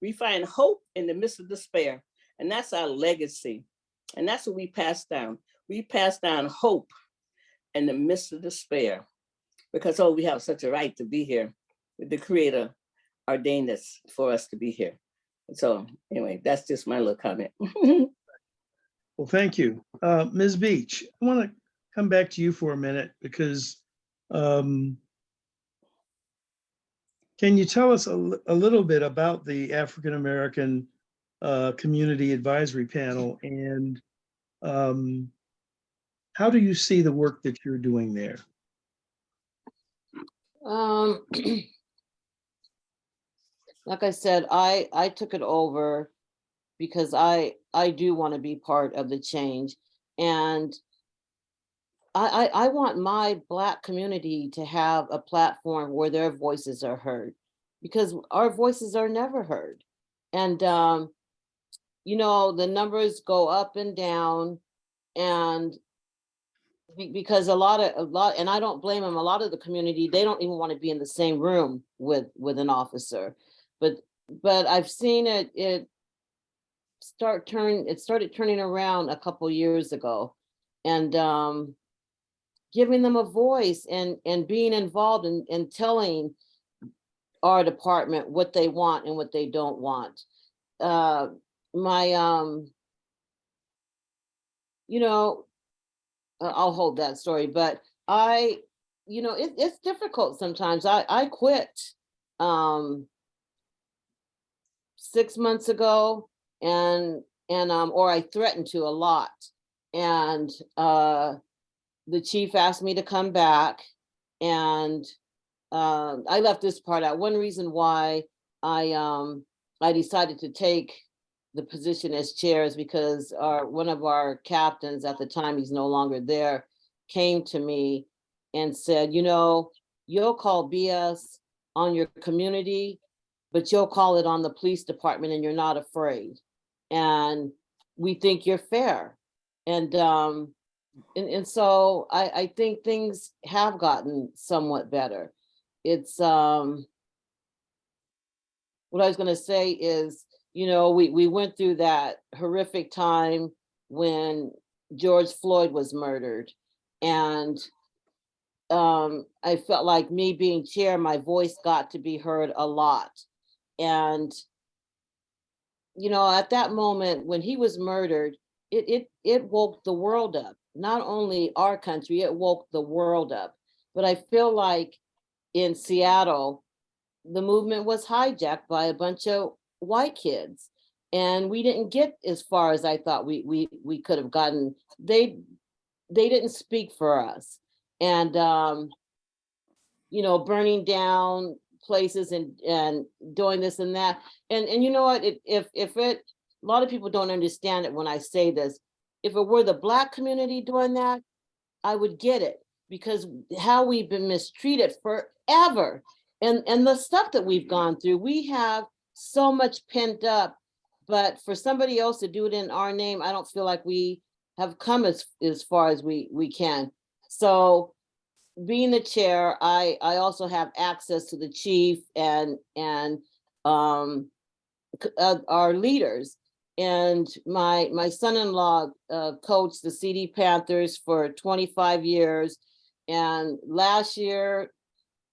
We find hope in the midst of despair. And that's our legacy. And that's what we pass down. We pass down hope in the midst of despair because, oh, we have such a right to be here. The Creator ordained this for us to be here. So anyway, that's just my little comment. Well, thank you. Ms. Beach, I want to come back to you for a minute because can you tell us a little bit about the African American Community Advisory Panel and how do you see the work that you're doing there? Like I said, I took it over because I do want to be part of the change. And I want my Black community to have a platform where their voices are heard, because our voices are never heard. And, you know, the numbers go up and down, and because a lot, and I don't blame them, a lot of the community, they don't even want to be in the same room with an officer. But I've seen it started turning around a couple years ago, and giving them a voice and being involved in telling our department what they want and what they don't want. You know, I'll hold that story, but you know, it's difficult sometimes. I quit 6 months ago, and or I threatened to a lot, and the chief asked me to come back, and I left this part out. One reason why I decided to take the position as chair is because one of our captains at the time, he's no longer there, came to me and said, you know, you'll call BS on your community, but you'll call it on the police department and you're not afraid. And we think you're fair. And so I think things have gotten somewhat better. It's what I was gonna say is, you know, we went through that horrific time when George Floyd was murdered. And I felt like me being chair, my voice got to be heard a lot. And, you know, at that moment when he was murdered, it woke the world up. Not only our country, it woke the world up. But I feel like in Seattle, the movement was hijacked by a bunch of white kids, and we didn't get as far as I thought we could have gotten. They didn't speak for us, and you know, burning down places and doing this and that, and you know what? If a lot of people don't understand it when I say this. If it were the Black community doing that, I would get it, because how we've been mistreated forever, and the stuff that we've gone through, we have so much pent up. But for somebody else to do it in our name, I don't feel like we have come as far as we can. So being the chair, I also have access to the chief and our leaders. And my son-in-law coached the CD Panthers for 25 years. And last year,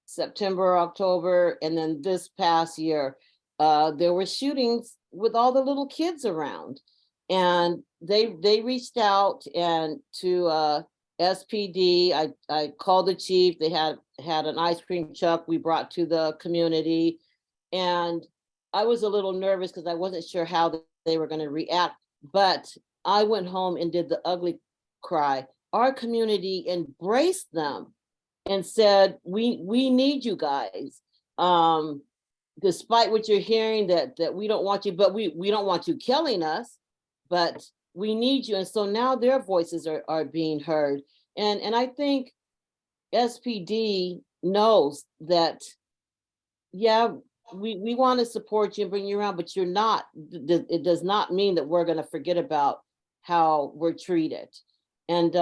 September, October, and then this past year, there were shootings with all the little kids around. And they reached out and to SPD. I called the chief. They had an ice cream truck we brought to the community. And I was a little nervous because I wasn't sure how they were going to react, but I went home and did the ugly cry. Our community embraced them and said, we need you guys. Despite what you're hearing, that we don't want you, but we don't want you killing us, but we need you. And so now their voices are being heard. And I think SPD knows that, yeah, we want to support you and bring you around, but you're not, it does not mean that we're going to forget about how we're treated. And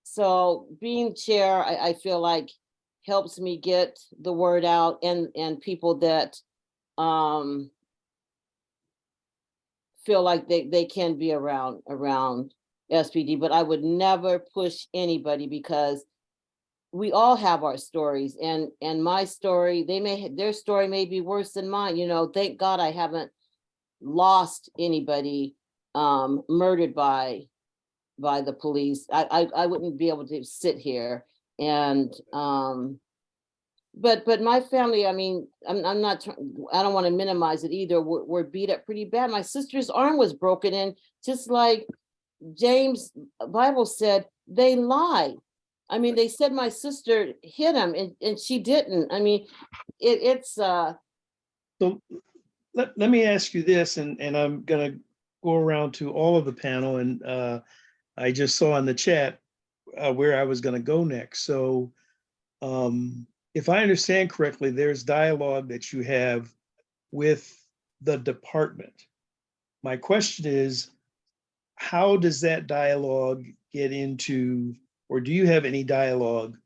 so being chair, I feel like helps me get the word out, and people that feel like they can be around SPD, but I would never push anybody because we all have our stories, and my story, their story may be worse than mine. You know, thank God I haven't lost anybody murdered by the police. I wouldn't be able to sit here and but my family, I mean, I'm not I don't want to minimize it either. We're beat up pretty bad. My sister's arm was broken, and just like James Bible said, they lie. I mean, they said my sister hit him, and she didn't. I mean, it's So let me ask you this, and I'm gonna go around to all of the panel, and I just saw in the chat where I was gonna go next. So if I understand correctly, there's dialogue that you have with the department. My question is, how does that dialogue get into, or do you have any dialogue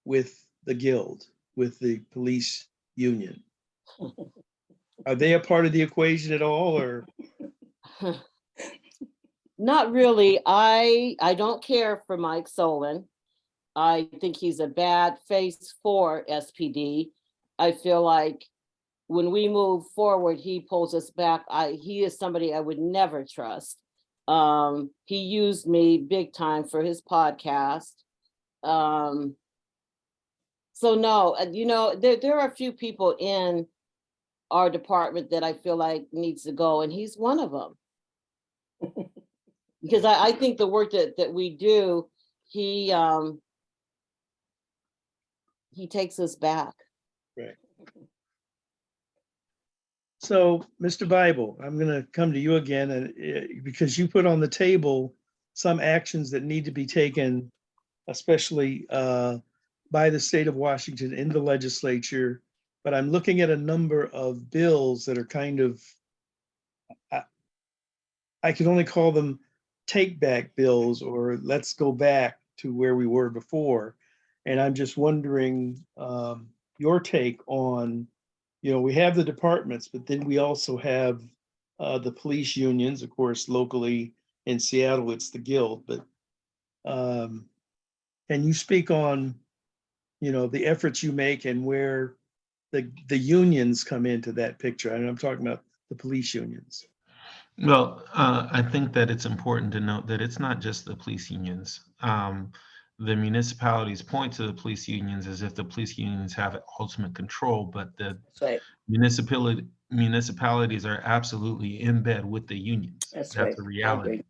with the guild, with the police union? Are they a part of the equation at all, or? not really. I don't care for Mike Solon. I think he's a bad face for SPD. I feel like when we move forward, he pulls us back. He is somebody I would never trust. He used me big time for his podcast. So no, you know, there are a few people in our department that I feel like needs to go, and he's one of them. Because I think the work that we do, he takes us back. Right. So, Mr. Bible, I'm going to come to you again, and because you put on the table some actions that need to be taken, especially by the state of Washington in the legislature. But I'm looking at a number of bills that are kind of, I can only call them take back bills, or let's go back to where we were before. And I'm just wondering your take on, you know, we have the departments, but then we also have the police unions, of course, locally in Seattle, it's the Guild. But can you speak on, you know, the efforts you make and where the unions come into that picture? And I'm talking about the police unions. Well, I think that it's important to note that it's not just the police unions. The municipalities point to the police unions as if the police unions have ultimate control, but the That's right. municipalities are absolutely in bed with the unions. That's That's right. a I reality. agree.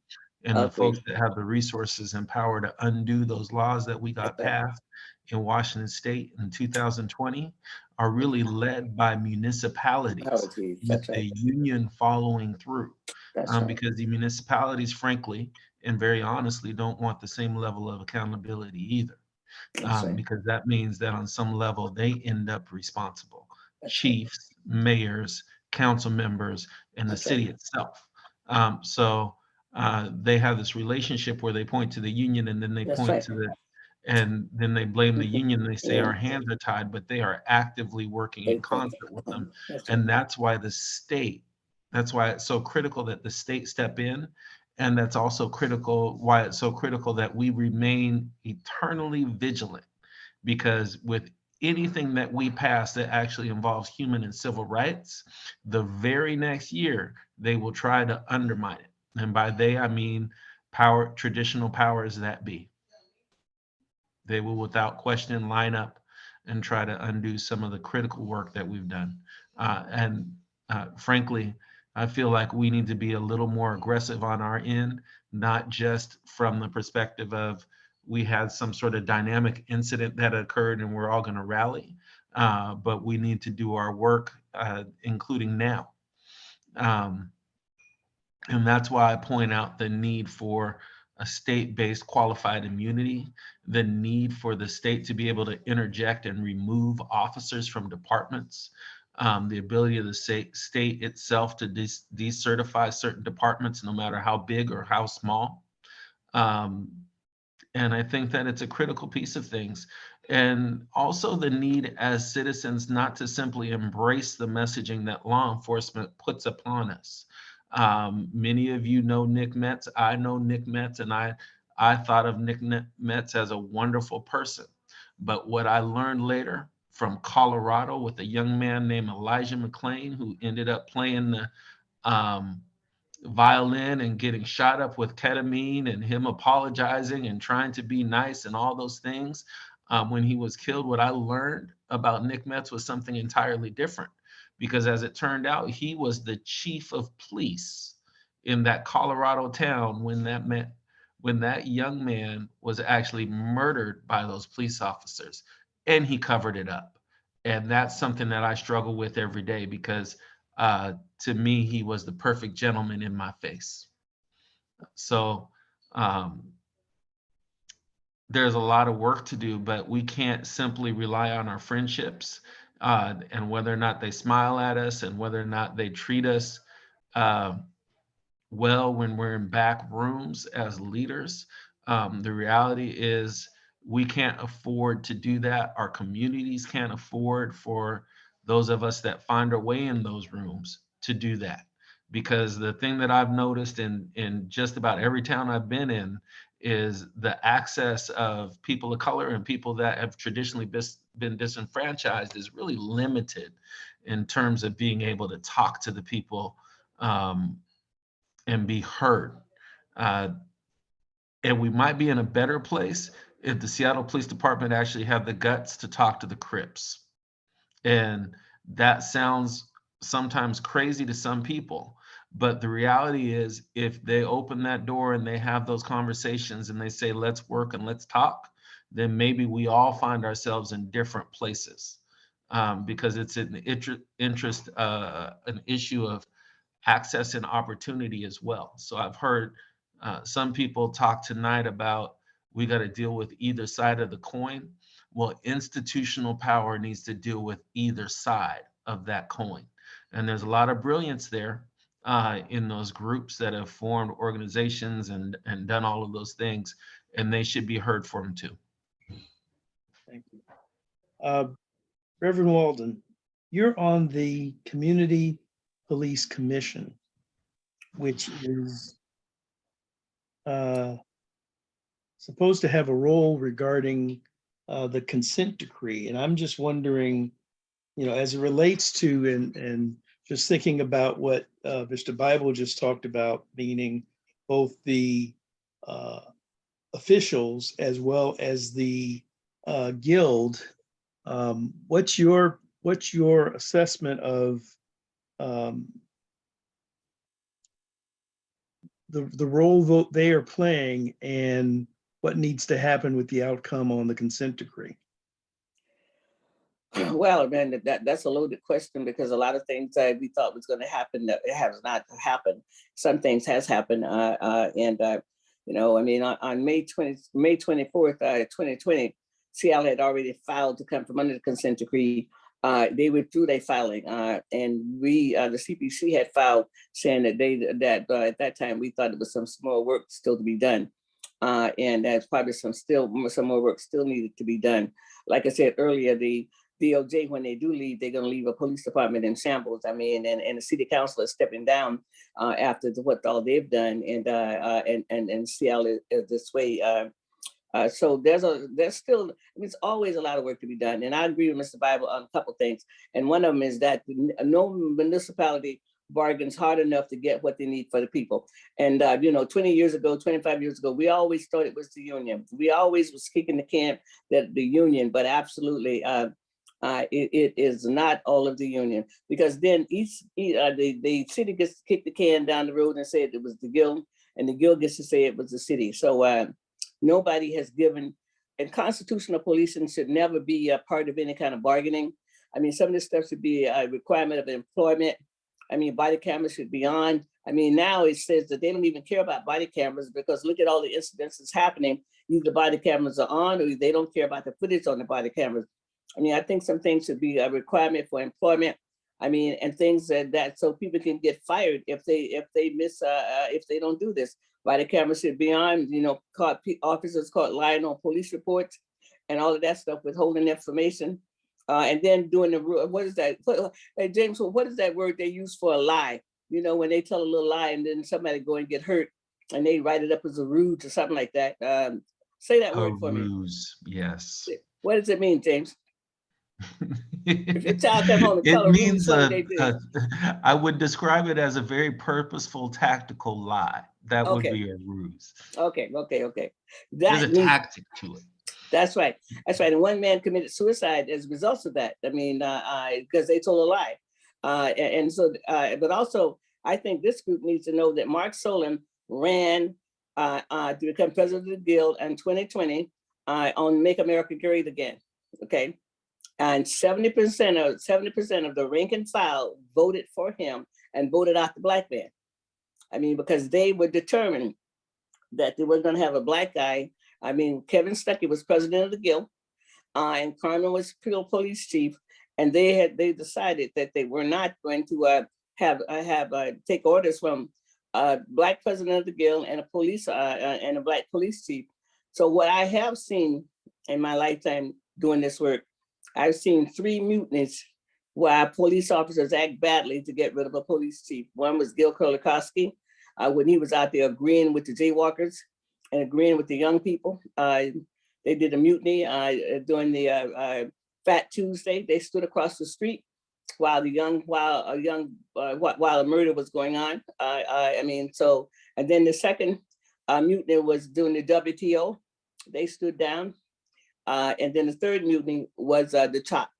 And I the folks agree. that have the resources and power to undo those laws that we got That's right. passed in Washington State in 2020 are really led by municipalities, Apologies. with That's right. the union following through. That's right. Because the municipalities, frankly, and very honestly, don't want the same level of accountability either. That's right. Because that means that on some level, they end up responsible. That's right. Chiefs, mayors, council members, and the That's right. city itself. So they have this relationship where they point to the union, and then they That's point right. to and then they blame the union, and they say Yeah. our hands are tied, but they are actively working in concert with them. That's right. And that's why that's why it's so critical that the state step in. And that's also why it's so critical that we remain eternally vigilant, because with anything that we pass that actually involves human and civil rights, the very next year, they will try to undermine it. And by they, I mean traditional powers that be. They will, without question, line up and try to undo some of the critical work that we've done. And frankly, I feel like we need to be a little more aggressive on our end, not just from the perspective of we had some sort of dynamic incident that occurred and we're all going to rally, but we need to do our work, including now. And that's why I point out the need for a state-based qualified immunity, the need for the state to be able to interject and remove officers from departments, the ability of the state itself to decertify certain departments, no matter how big or how small. And I think that it's a critical piece of things. And also the need as citizens not to simply embrace the messaging that law enforcement puts upon us. Many of you know Nick Metz. I know Nick Metz, and I thought of Nick Metz as a wonderful person. But what I learned later from Colorado with a young man named Elijah McClain, who ended up playing the um, violin and getting shot up with ketamine, and him apologizing and trying to be nice and all those things. When he was killed, what I learned about Nick Metz was something entirely different, because as it turned out, he was the chief of police in that Colorado town when that young man was actually murdered by those police officers, and he covered it up. And that's something that I struggle with every day, because to me, he was the perfect gentleman in my face. So um, there's a lot of work to do, but we can't simply rely on our friendships and whether or not they smile at us and whether or not they treat us uh, well when we're in back rooms as leaders. The reality is we can't afford to do that. Our communities can't afford for those of us that find our way in those rooms to do that. Because the thing that I've noticed in just about every town I've been in is the access of people of color and people that have traditionally been disenfranchised is really limited in terms of being able to talk to the people um, and be heard. Uh, and we might be in a better place if the Seattle Police Department actually had the guts to talk to the Crips. And that sounds sometimes crazy to some people. But the reality is, if they open that door and they have those conversations and they say, let's work and let's talk, then maybe we all find ourselves in different places, because it's an an issue of access and opportunity as well. So I've heard some people talk tonight about we got to deal with either side of the coin. Well, institutional power needs to deal with either side of that coin. And there's a lot of brilliance there in those groups that have formed organizations and done all of those things, and they should be heard from too. Thank you. Reverend Walden, you're on the Community Police Commission, which is supposed to have a role regarding the consent decree. And I'm just wondering, as it relates to, and just thinking about what Mr. Bible just talked about, meaning both the officials as well as the guild. What's your assessment of the role that they are playing and what needs to happen with the outcome on the consent decree? Well, man, that's a loaded question, because a lot of things that we thought was going to happen, that it has not happened. Some things has happened, and I mean, on May 24th, 2020, Seattle had already filed to come from under the consent decree. They withdrew their filing, and we, the CPC, had filed saying that at that time we thought it was some small work still to be done, and that's probably some more work still needed to be done. Like I said earlier, the DOJ, when they do leave, they're going to leave a police department in shambles. I mean, and the city council is stepping down after what all they've done, and Seattle is this way. So there's still, I mean, it's always a lot of work to be done. And I agree with Mr. Bible on a couple of things. And one of them is that no municipality bargains hard enough to get what they need for the people. And 20 years ago, 25 years ago, we always thought it was the union. We always was kicking the can that the union, but absolutely. It is not all of the union, because then the city gets to kick the can down the road and say it was the guild, and the guild gets to say it was the city. So nobody has given, and constitutional policing should never be a part of any kind of bargaining. I mean, some of this stuff should be a requirement of employment. I mean, body cameras should be on. I mean, now it says that they don't even care about body cameras, because look at all the incidents that's happening. Either the body cameras are on, or they don't care about the footage on the body cameras. I mean, I think some things should be a requirement for employment. I mean, and things that so people can get fired if they miss if they don't do this. Body cameras should be on. Caught officers caught lying on police reports, and all of that stuff, withholding information, and then doing what is that? Hey, James, what is that word they use for a lie? you know, when they tell a little lie and then somebody go and get hurt and they write it up as a ruse or something like that. Say that A word for me. ruse, yes. What does it mean, James? If your child come home and It tell a ruse means something they did. I would describe it as a very purposeful, tactical lie. That would Okay. be a ruse. Okay. There's That a means tactic to it. that's right. That's right. And one man committed suicide as a result of that. I mean, because they told a lie. And so, but also, I think this group needs to know that Mark Solon ran to become president of the Guild in 2020 on Make America Great Again. Okay. And 70% of the rank and file voted for him and voted out the black man. I mean, because they were determined that they were going to have a black guy. I mean, Kevin Stuckey was president of the Guild, and Carmen was police chief, and they decided that they were not going to take orders from a black president of the Guild and a black police chief. So what I have seen in my lifetime doing this work, I've seen 3 mutinies where police officers act badly to get rid of a police chief. One was Gil Kurlikowski, when he was out there agreeing with the jaywalkers and agreeing with the young people. They did a mutiny during the Fat Tuesday. They stood across the street while a murder was going on. I mean, so, and then the second mutiny was during the WTO. They stood down. And then the third mutiny was the CHOP,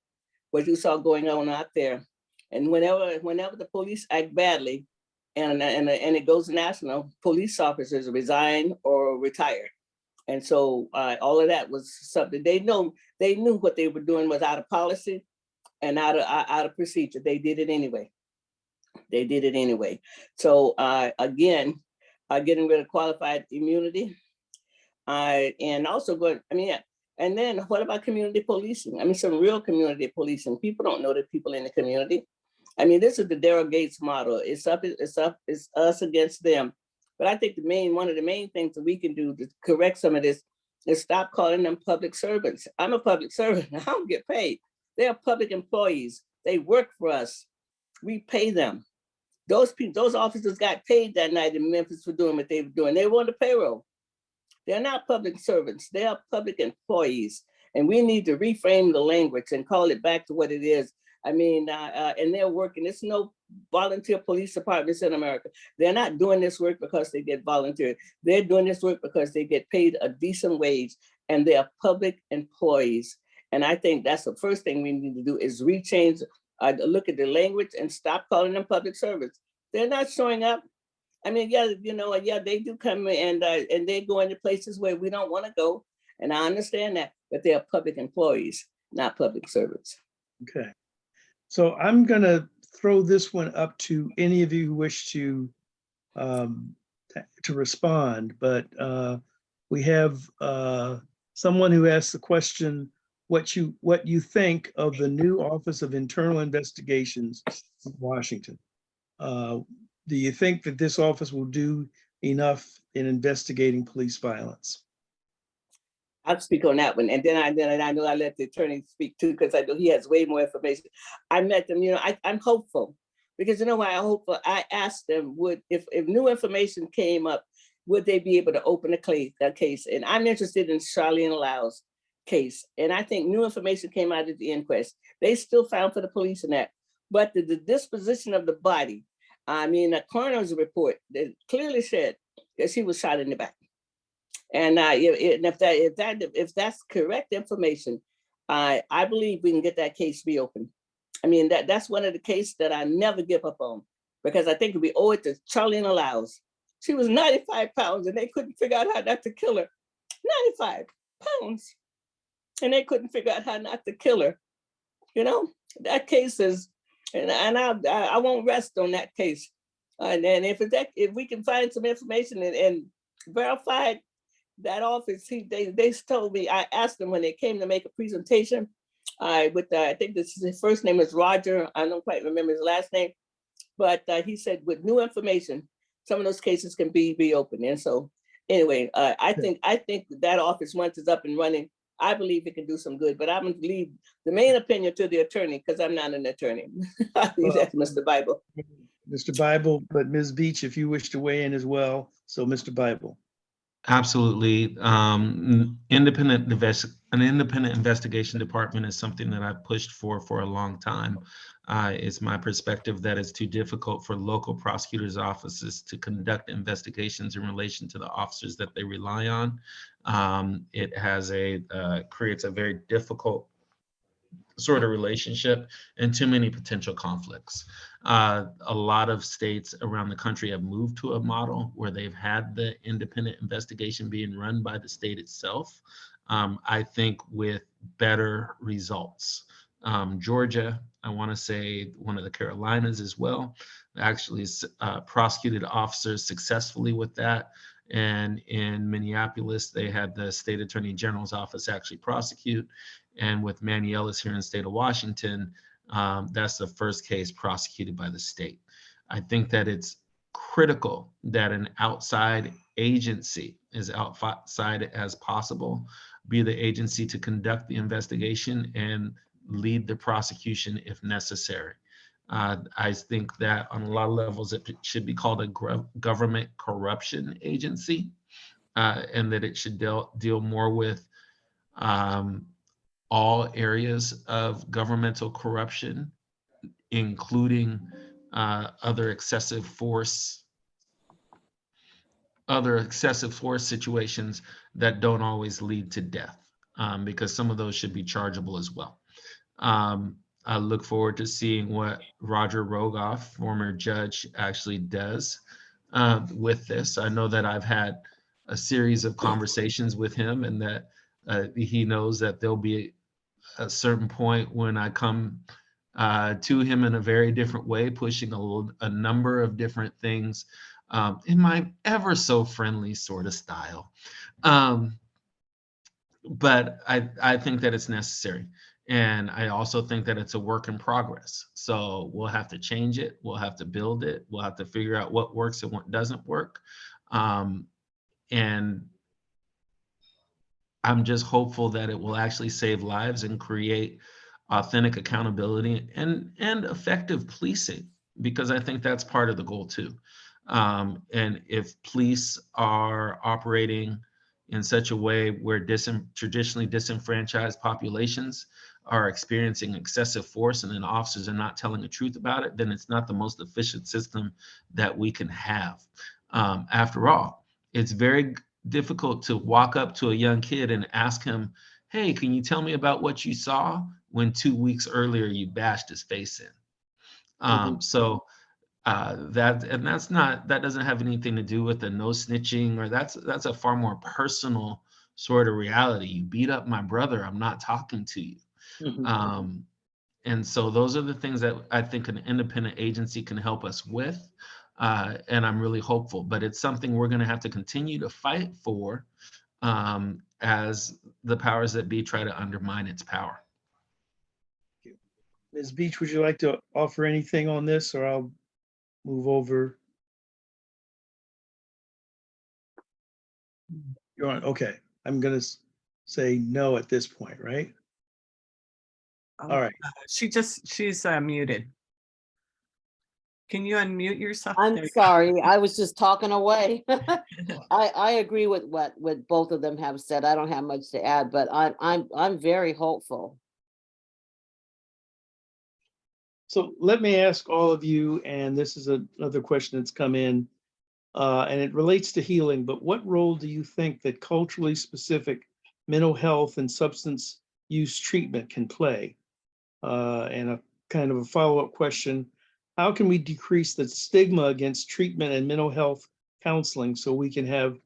what you saw going on out there. And whenever the police act badly and it goes national, police officers resign or retire. And so all of that was something they knew what they were doing was out of policy and out of procedure. They did it anyway. So again, getting rid of qualified immunity. And also and then what about community policing? I mean, some real community policing. People don't know the people in the community. I mean, this is the Daryl Gates model. It's us against them. But I think one of the main things that we can do to correct some of this is stop calling them public servants. I'm a public servant. I don't get paid. They're public employees. They work for us. We pay them. Those officers got paid that night in Memphis for doing what they were doing. They were on the payroll. They're not public servants. They are public employees. And we need to reframe the language and call it back to what it is. I mean, and they're working. There's no volunteer police departments in America. They're not doing this work because they get volunteered. They're doing this work because they get paid a decent wage and they are public employees. And I think that's the first thing we need to do is rechange, look at the language and stop calling them public servants. They're not showing up. I mean, they do come and they go into places where we don't want to go. And I understand that, but they are public employees, not public servants. Okay. So I'm going to throw this one up to any of you who wish to respond, but we have someone who asked the question, what you think of the new Office of Internal Investigations in Washington. Do you think that this office will do enough in investigating police violence? I'll speak on that one. And then I know I let the attorney speak too, because I know he has way more information. I met them, I'm hopeful because why I'm hopeful? I asked them, if new information came up, would they be able to open a case? And I'm interested in Charlene Lau's case. And I think new information came out at the inquest. They still found for the police in that. But the disposition of the body, I mean, a coroner's report that clearly said that she was shot in the back. And if that's correct information, I believe we can get that case reopened. I mean, that's one of the cases that I never give up on, because I think we owe it to Charlene Laus. She was 95 pounds and they couldn't figure out how not to kill her. 95 pounds. And they couldn't figure out how not to kill her. That case is, and I won't rest on that case. And if we can find some information and verify that office, they told me, I asked them when they came to make a presentation, I think his first name is Roger, I don't quite remember his last name, but he said with new information, some of those cases can be reopened. And so anyway, I think that office, once it's up and running, I believe it can do some good, but I'm going to leave the main opinion to the attorney because I'm not an attorney. I leave that to Mr. Bible. Mr. Bible, but Ms. Beach, if you wish to weigh in as well. So Mr. Bible. Absolutely. An independent investigation department is something that I've pushed for a long time. It's my perspective that it's too difficult for local prosecutors' offices to conduct investigations in relation to the officers that they rely on. It creates a very difficult sort of relationship and too many potential conflicts. A lot of states around the country have moved to a model where they've had the independent investigation being run by the state itself. I think with better results. Georgia, I want to say one of the Carolinas as well, actually prosecuted officers successfully with that. And in Minneapolis, they had the state attorney general's office actually prosecute. And with Manny Ellis here in the state of Washington, that's the first case prosecuted by the state. I think that it's critical that an outside agency, as outside as possible, be the agency to conduct the investigation and lead the prosecution if necessary. I think that on a lot of levels, it should be called a government corruption agency, and that it should deal more with all areas of governmental corruption, including other excessive force situations that don't always lead to death, because some of those should be chargeable as well. I look forward to seeing what Roger Rogoff, former judge, actually does with this. I know that I've had a series of conversations with him, and that he knows that there'll be a certain point when I come to him in a very different way, pushing a number of different things in my ever so friendly sort of style. But I think that it's necessary. And I also think that it's a work in progress. So we'll have to change it. We'll have to build it. We'll have to figure out what works and what doesn't work. And I'm just hopeful that it will actually save lives and create authentic accountability and effective policing, because I think that's part of the goal too. And if police are operating in such a way where traditionally disenfranchised populations are experiencing excessive force and then officers are not telling the truth about it, then it's not the most efficient system that we can have. After all, it's very difficult to walk up to a young kid and ask him, hey, can you tell me about what you saw, when 2 weeks earlier you bashed his face in. So that doesn't have anything to do with the no snitching, or that's a far more personal sort of reality. You beat up my brother, I'm not talking to you. And so those are the things that I think an independent agency can help us with. And I'm really hopeful, but it's something we're going to have to continue to fight for as the powers that be try to undermine its power. Ms. Beach, would you like to offer anything on this, or I'll move over? You're on, okay. I'm gonna say no at this point, right? All right. She's muted. Can you unmute yourself? There I'm you go. sorry, I was just talking away. I agree with what both of them have said. I don't have much to add, but I'm very hopeful. So let me ask all of you, and this is another question that's come in, and it relates to healing, but what role do you think that culturally specific mental health and substance use treatment can play? And a kind of a follow-up question, how can we decrease the stigma against treatment and mental health counseling so we can have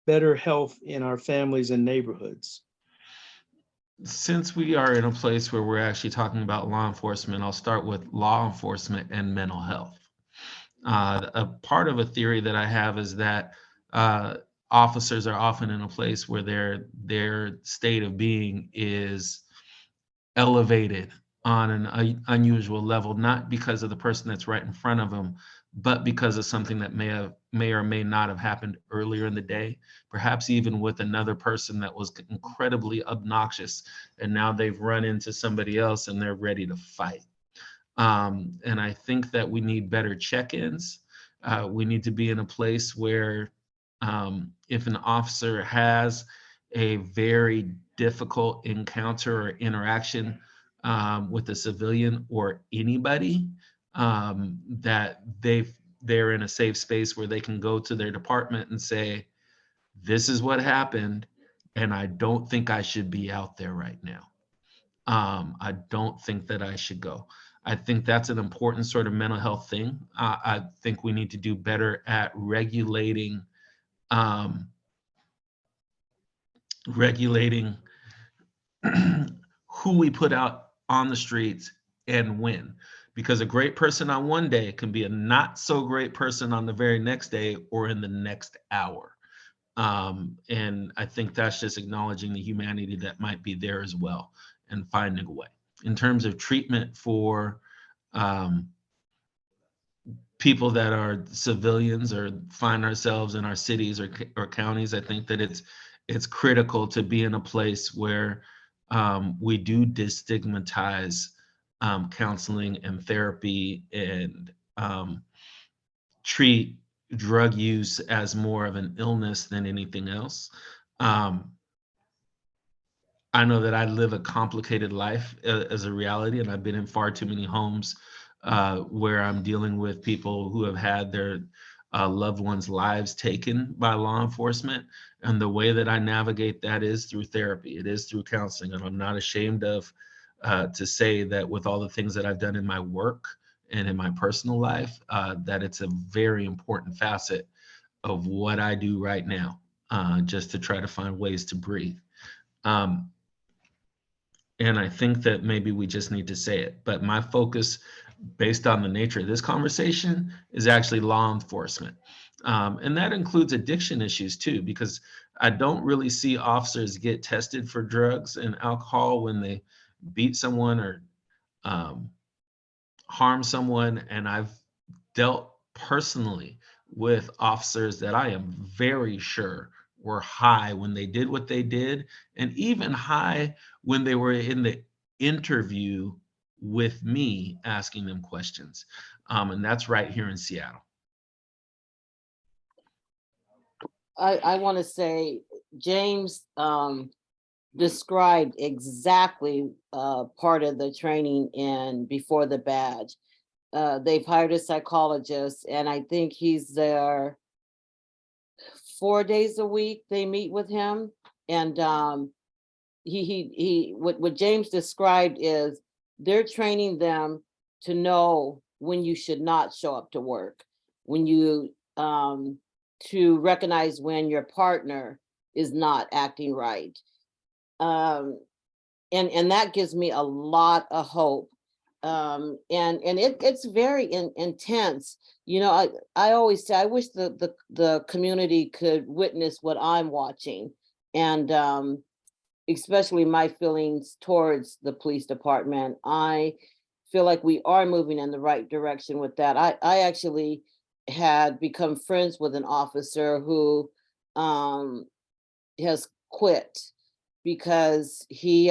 better health in our families and neighborhoods? Since we are in a place where we're actually talking about law enforcement, I'll start with law enforcement and mental health. A part of a theory that I have is that officers are often in a place where their state of being is elevated on an unusual level, not because of the person that's right in front of them, but because of something that may or may not have happened earlier in the day, perhaps even with another person that was incredibly obnoxious, and now they've run into somebody else and they're ready to fight. And I think that we need better check-ins. We need to be in a place where if an officer has a very difficult encounter or interaction with a civilian or anybody, that they're in a safe space where they can go to their department and say, this is what happened, and I don't think I should be out there right now. I don't think that I should go. I think that's an important sort of mental health thing. I think we need to do better at um, regulating who we put out on the streets and when. Because a great person on one day can be a not so great person on the very next day or in the next hour. And I think that's just acknowledging the humanity that might be there as well and finding a way. In terms of treatment for um, people that are civilians or find ourselves in our cities or counties, I think that it's critical to be in a place where we do destigmatize counseling and therapy and treat drug use as more of an illness than anything else. Um, I know that I live a complicated life as a reality, and I've been in far too many homes where I'm dealing with people who have had their loved ones' lives taken by law enforcement. And the way that I navigate that is through therapy. It is through counseling, and I'm not ashamed of to say that with all the things that I've done in my work and in my personal life, that it's a very important facet of what I do right now, just to try to find ways to breathe. Um, and I think that maybe we just need to say it. But my focus, based on the nature of this conversation, is actually law enforcement. And that includes addiction issues too, because I don't really see officers get tested for drugs and alcohol when they beat someone or um, harm someone. And I've dealt personally with officers that I am very sure were high when they did what they did, and even high when they were in the interview with me asking them questions. And that's right here in Seattle. I want to say James described exactly part of the training in Before the Badge. They've hired a psychologist, and I think he's there 4 days a week. They meet with him, and what James described is they're training them to know when you should not show up to work, when you to recognize when your partner is not acting right. And that gives me a lot of hope. And it's very intense. You know, I always say I wish the community could witness what I'm watching, and especially my feelings towards the police department. I feel like we are moving in the right direction with that. I actually had become friends with an officer who has quit because he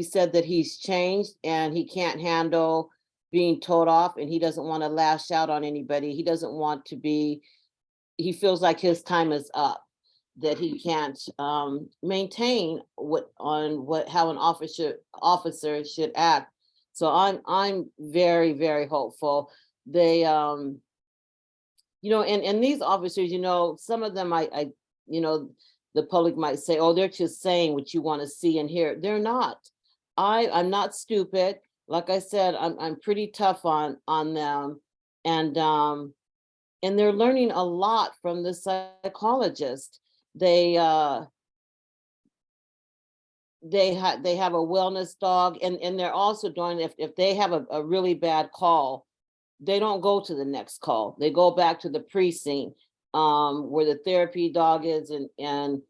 said that he's changed and he can't handle being told off, and he doesn't want to lash out on anybody. He doesn't want to be, he feels like his time is up, that he can't maintain how an officer should act. So I'm very, very hopeful. They and these officers, some of them I the public might say, oh, they're just saying what you want to see and hear. They're not. I'm not stupid. Like I said, I'm pretty tough on them. And they're learning a lot from the psychologist. They have a wellness dog, and they're also doing, if they have a really bad call, they don't go to the next call. They go back to the precinct where the therapy dog is, and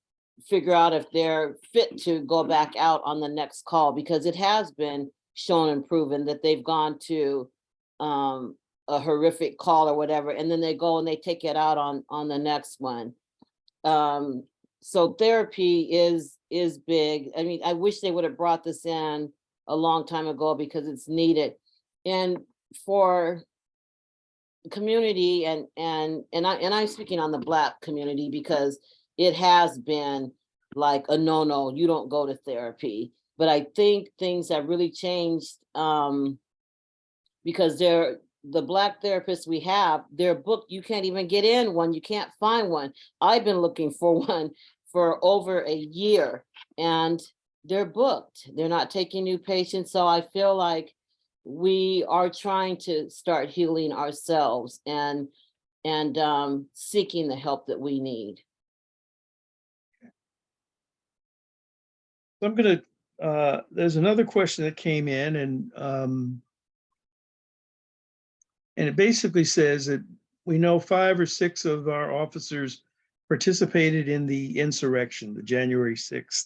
figure out if they're fit to go back out on the next call, because it has been shown and proven that they've gone to a horrific call or whatever, and then they go and they take it out on the next one. So therapy is big. I mean, I wish they would have brought this in a long time ago because it's needed. And for community and I'm speaking on the Black community because it has been like a no, you don't go to therapy. But I think things have really changed because the Black therapists we have, they're booked. You can't even get in one. You can't find one. I've been looking for one for over a year and they're booked. They're not taking new patients. So I feel like we are trying to start healing ourselves and seeking the help that we need. I'm gonna, there's another question that came in and it basically says that we know 5 or 6 of our officers participated in the insurrection, the January 6th.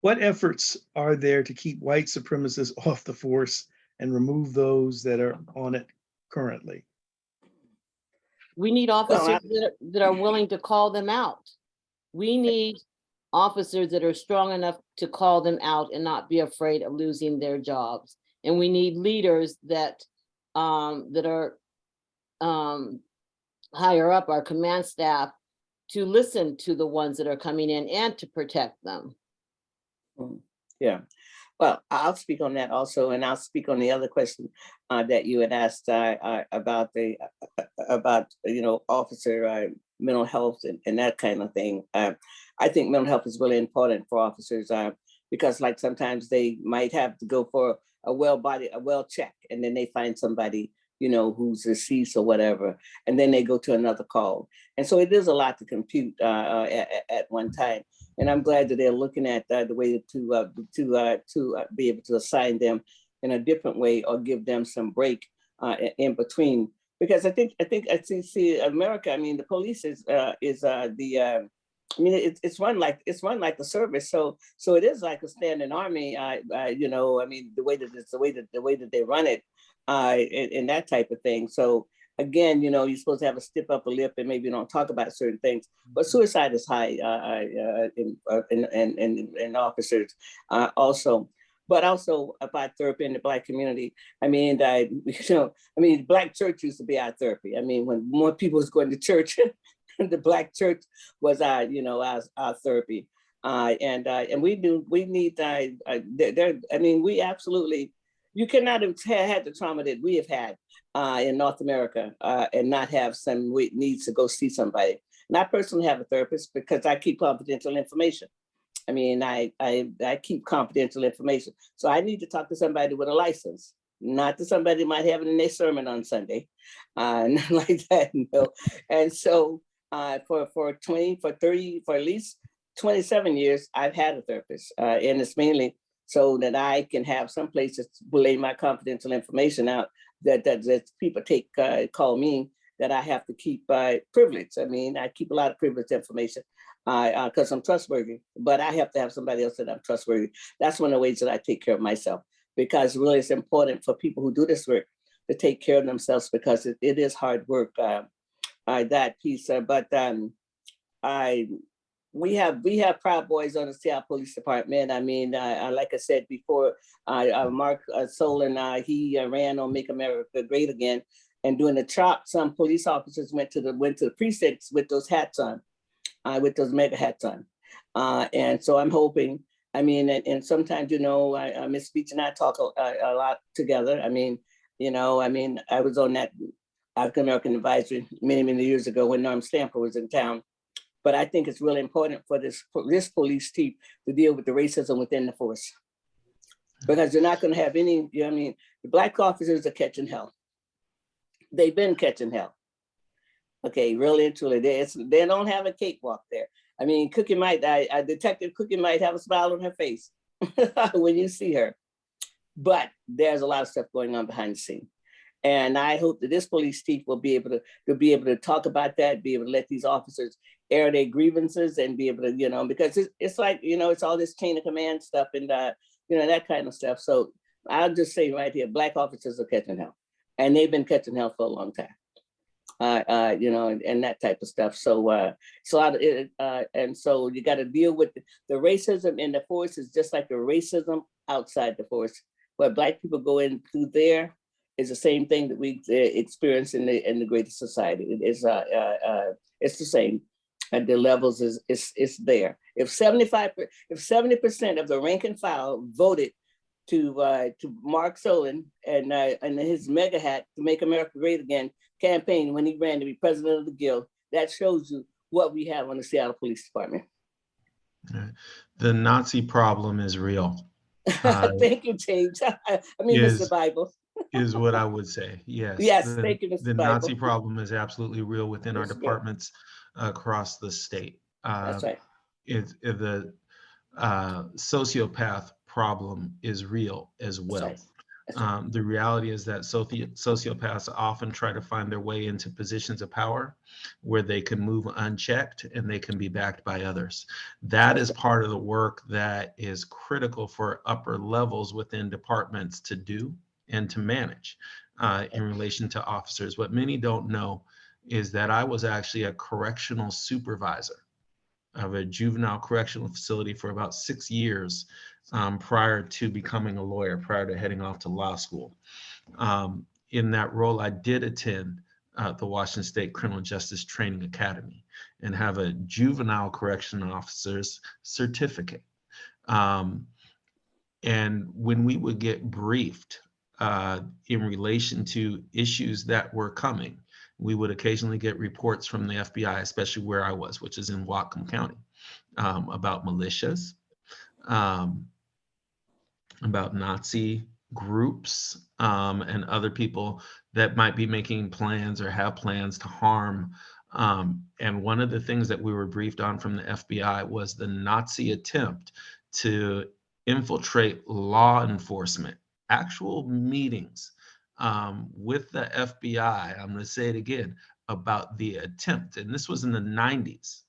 What efforts are there to keep white supremacists off the force and remove those that are on it currently? We need officers that are willing to call them out. We need officers that are strong enough to call them out and not be afraid of losing their jobs. And we need leaders that are higher up, our command staff, to listen to the ones that are coming in and to protect them. Yeah. Well, I'll speak on that also, and I'll speak on the other question that you had asked about officer mental health and that kind of thing. I think mental health is really important for officers because, like, sometimes they might have to go for a well check, and then they find somebody who's deceased or whatever, and then they go to another call, and so it is a lot to compute at one time. And I'm glad that they're looking at the way to be able to assign them in a different way or give them some break in between. Because I think see America. I mean, the police is it's run like the service. So it is like a standing army. I mean, the way that they run it, and that type of thing. So again, you're supposed to have a stiff upper lip and maybe don't talk about certain things, but suicide is high in officers also. But also about therapy in the Black community. I mean, Black church used to be our therapy. I mean, when more people was going to church, the Black church was our therapy. And we need, we absolutely, you cannot have had the trauma that we have had in North America and not have some needs to go see somebody. And I personally have a therapist because I keep confidential information. I mean, I keep confidential information. So I need to talk to somebody with a license, not to somebody who might have it in their sermon on Sunday, not like that, And so for at least 27 years, I've had a therapist. And it's mainly so that I can have some places to lay my confidential information out that people call me, that I have to keep privileged. I mean, I keep a lot of privileged information because I'm trustworthy, but I have to have somebody else that I'm trustworthy. That's one of the ways that I take care of myself, because really it's important for people who do this work to take care of themselves, because it is hard work, that piece. We have Proud Boys on the Seattle Police Department. I mean, like I said before, Mark Solon, he ran on Make America Great Again, and during the chop, some police officers went to the precincts with those hats on, with those mega hats on, and so I'm hoping. I mean, and sometimes Miss Beach and I talk a lot together. I mean, I was on that African American advisory many years ago when Norm Stamper was in town. But I think it's really important for this police chief to deal with the racism within the force, because you're not going to have any. The Black officers are catching hell. They've been catching hell. Okay, really and truly, they don't have a cakewalk there. I mean, Detective Cookie might have a smile on her face when you see her, but there's a lot of stuff going on behind the scene. And I hope that this police chief will be able to talk about that, be able to let these officers air their grievances, and be able to, because it's like, it's all this chain of command stuff and that kind of stuff. So I'll just say right here, Black officers are catching hell, and they've been catching hell for a long time. And that type of stuff. So and so you got to deal with the racism in the force is just like the racism outside the force. What Black people go in through there is the same thing that we experience in the greater society. It's the same. And the levels is there. If 70% of the rank and file voted to Mark Solon and his mega hat to make America great again campaign when he ran to be president of the guild, that shows you what we have on the Seattle Police Department. The Nazi problem is real. Thank you, James. I mean, Mr. Bible. Is what I would say. Yes. Yes, thank you, Mr. The Bible. Nazi problem is absolutely real within our It's real. departments across the state. That's right. The sociopath problem is real as well. That's right. The reality is that sociopaths often try to find their way into positions of power where they can move unchecked and they can be backed by others. That is part of the work that is critical for upper levels within departments to do and to manage in relation to officers. What many don't know is that I was actually a correctional supervisor of a juvenile correctional facility for about 6 years prior to becoming a lawyer, prior to heading off to law school. In that role, I did attend the Washington State Criminal Justice Training Academy and have a juvenile correctional officer's certificate. And when we would get briefed in relation to issues that were coming, we would occasionally get reports from the FBI, especially where I was, which is in Whatcom County, about militias, about Nazi groups, and other people that might be making plans or have plans to harm. And one of the things that we were briefed on from the FBI was the Nazi attempt to infiltrate law enforcement, actual meetings with the FBI. I'm going to say it again about the attempt, and this was in the 90s,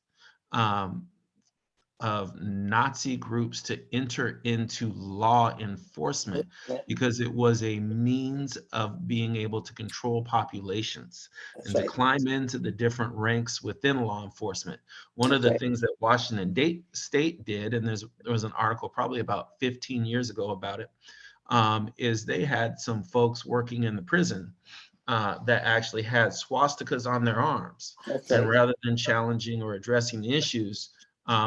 of Nazi groups to enter into law enforcement because it was a means of being able to control populations and to climb into the different ranks within law enforcement. One of the things that Washington State did, and there was an article probably about 15 years ago about it, is they had some folks working in the prison that actually had swastikas on their arms. And rather than challenging or addressing the issues,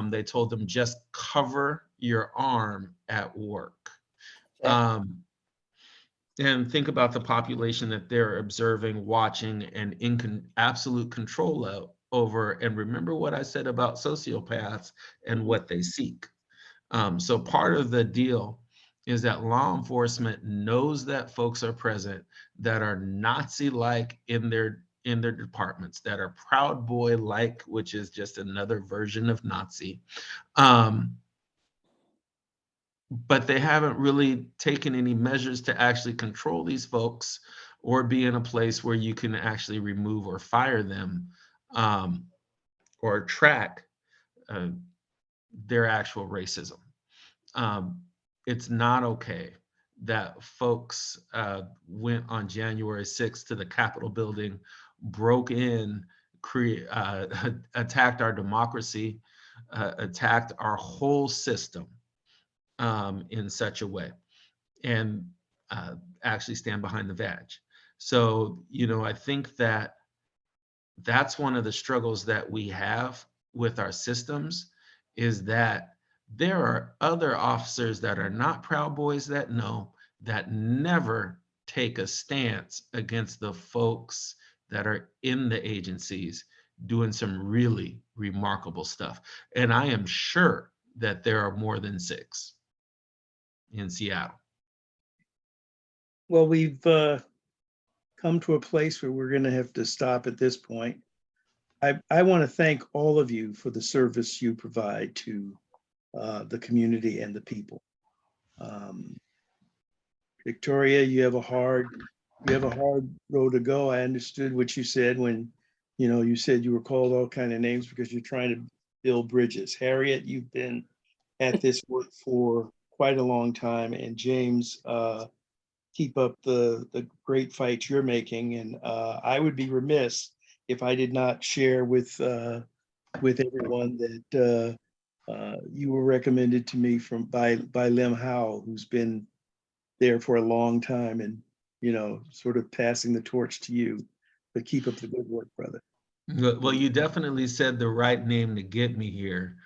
they told them just cover your arm at work. And think about the population that they're observing, watching, and in absolute control over. And remember what I said about sociopaths and what they seek. So part of the deal is that law enforcement knows that folks are present that are Nazi-like in their departments, that are Proud Boy-like, which is just another version of Nazi. But they haven't really taken any measures to actually control these folks or be in a place where you can actually remove or fire them or track their actual racism. It's not okay that folks went on January 6th to the Capitol building, broke in, attacked our democracy, attacked our whole system in such a way, and actually stand behind the badge. So, I think that that's one of the struggles that we have with our systems, is that there are other officers that are not Proud Boys that never take a stance against the folks that are in the agencies doing some really remarkable stuff. And I am sure that there are more than 6 in Seattle. Well, we've come to a place where we're going to have to stop at this point. I want to thank all of you for the service you provide to the community and the people. Victoria, you have a hard road to go. I understood what you said when, you said you were called all kind of names because you're trying to build bridges. Harriet, you've been at this work for quite a long time, and James, keep up the great fight you're making. And I would be remiss if I did not share with everyone that You were recommended to me by Lim Howe, who's been there for a long time and, sort of passing the torch to you. But keep up the good work, brother. Well, you definitely said the right name to get me here.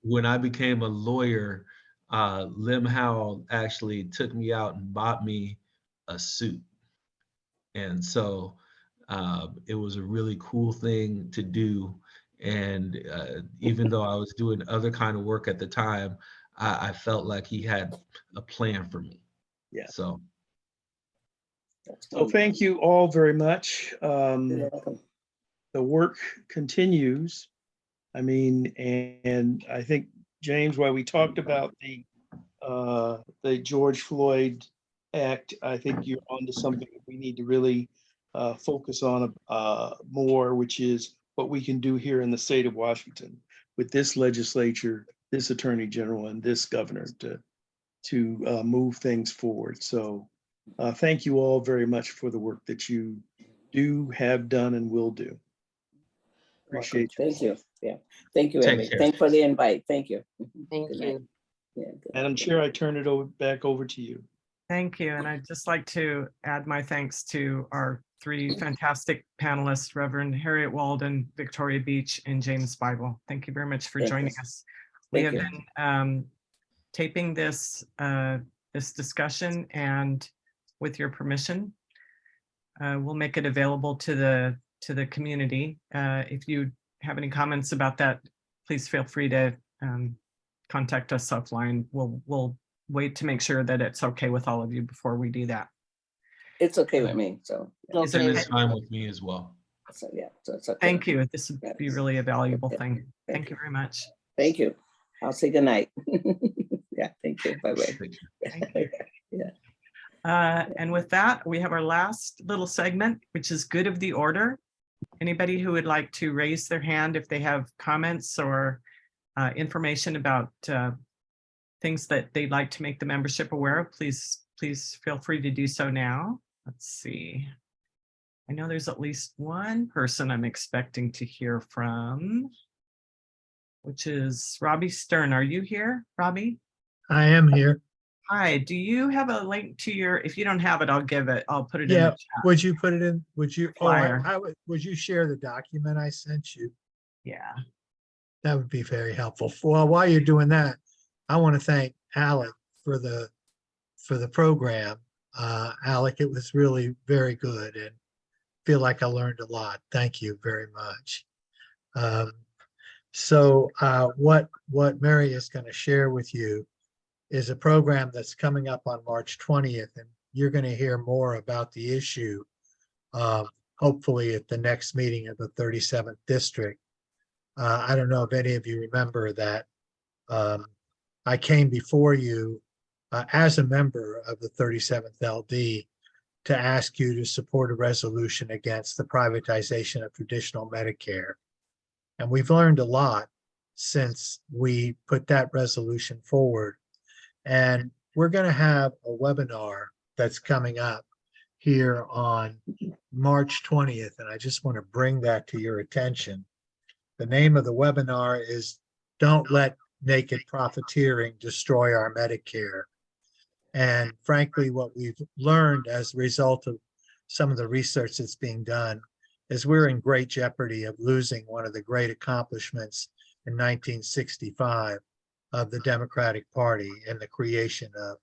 When I became a lawyer, Lim Howell actually took me out and bought me a suit. And so it was a really cool thing to do. And even though I was doing other kind of work at the time, I felt like he had a plan for me. Yeah. So So thank you all very much. You're welcome. The work continues. I mean, and I think, James, while we talked about the George Floyd Act, I think you're onto something that we need to really focus on more, which is what we can do here in the state of Washington with this legislature, this attorney general, and this governor to move things forward. So thank you all very much for the work that you do, have done, and will do. Appreciate you. Thank you. Yeah. Thank you, Take Emily. care. Thanks for the invite. Thank you. Thank Good you. night. Yeah, good Madam night. Chair, I turn it back over to you. Thank you. And I'd just like to add my thanks to our three fantastic panelists, Reverend Harriet Walden, Victoria Beach, and James Bible. Thank you very much for Thank joining you. us. We Thank have you. been taping this discussion, and with your permission, we'll make it available to the community. If you have any comments about that, please feel free to contact us offline. We'll wait to make sure that it's okay with all of you before we do that. It's okay with me. So, yeah. It's and okay. it's fine with me as well. So yeah, so it's okay. Thank you. This would be really a valuable Yeah. thing. Thank you very much. Thank you. I'll say good night. Yeah, thank you. Bye-bye. Thank you. Yeah. And with that, we have our last little segment, which is good of the order. Anybody who would like to raise their hand if they have comments or information about things that they'd like to make the membership aware of, please feel free to do so now. Let's see. I know there's at least one person I'm expecting to hear from, which is Robbie Stern. Are you here, Robbie? I am here. Hi, do you have a link to your, if you don't have it, I'll give it. I'll put it in the Yeah, chat. would you put it in, would you, Flyer. would you share the document I sent you? Yeah. That would be very helpful. Well, while you're doing that, I want to thank Alec for the program. Alec, it was really very good and feel like I learned a lot. Thank you very much. So what Mary is going to share with you is a program that's coming up on March 20th, and you're going to hear more about the issue, hopefully at the next meeting of the 37th District. I don't know if any of you remember that I came before you as a member of the 37th LD to ask you to support a resolution against the privatization of traditional Medicare. And we've learned a lot since we put that resolution forward. And we're going to have a webinar that's coming up here on March 20th. And I just want to bring that to your attention. The name of the webinar is Don't Let Naked Profiteering Destroy Our Medicare. And frankly, what we've learned as a result of some of the research that's being done is we're in great jeopardy of losing one of the great accomplishments in 1965 of the Democratic Party and the creation of